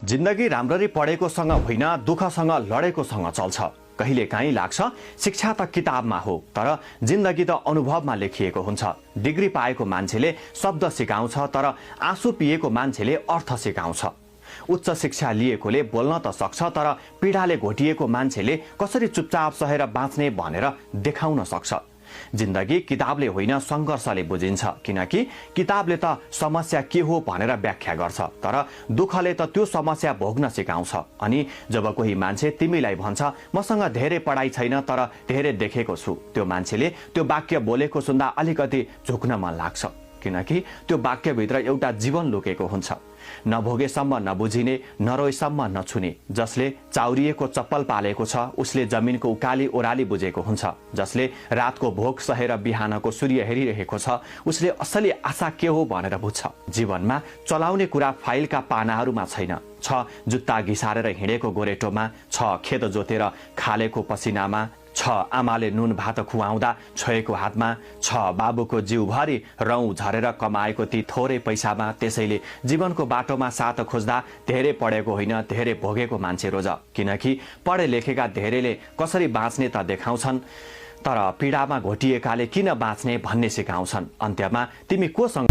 जिन्दगी राम्ररी पढेकोसँग होइन दुःखसँग लडेकोसँग चल्छ। कहिलेकाहीँ लाग्छ शिक्षा त किताबमा हो, तर जिन्दगी त अनुभवमा लेखिएको हुन्छ। डिग्री पाएको मान्छेले शब्द सिकाउँछ, तर आँसु पिएको मान्छेले अर्थ सिकाउँछ। उच्च शिक्षा लिएकोले बोल्न त सक्छ, तर पीडाले घोटिएको मान्छेले कसरी चुपचाप सहेर बाँच्ने भनेर देखाउन सक्छ। जिन्दगी किताबले होइन संघर्षले बुझिन्छ, किनकि किताबले त समस्या के हो भनेर व्याख्या गर्छ, तर दुःखले त त्यो समस्या भोग्न सिकाउँछ। अनि जब कोही मान्छे तिमीलाई भन्छ मसँग धेरै पढाइ छैन तर धेरै देखेको छु, त्यो मान्छेले त्यो वाक्य बोलेको सुन्दा अलिकति झुक्न मन लाग्छ, किनकि त्यो वाक्यभित्र एउटा जीवन लुकेको हुन्छ। नभोगेसम्म नबुझिने, नरोएसम्म नछुने। जसले चाउरिएको चप्पल पालेको छ उसले जमिनको उकाली ओराली बुझेको हुन्छ। जसले रातको भोक सहेर बिहानको सूर्य हेरिरहेको छ उसले असली आशा के हो भनेर बुझ्छ। जीवनमा चलाउने कुरा फाइलका पानाहरूमा छैन, छ जुत्ता घिसारेर हिँडेको गोरेटोमा, छ खेत जोतेर खालेको पसिनामा, छ आमाले नुन भात खुवाउँदा छोएको हातमा, छ बाबुको जिउभरि रौँ झरेर कमाएको ती थोरै पैसामा। त्यसैले जीवनको बाटोमा साथ खोज्दा धेरै पढेको होइन धेरै भोगेको मान्छे रोज, किनकि पढे लेखेका धेरैले कसरी बाँच्ने त देखाउँछन्, तर पीडामा घोटिएकाले किन बाँच्ने भन्ने सिकाउँछन्। अन्त्यमा तिमी कोसँग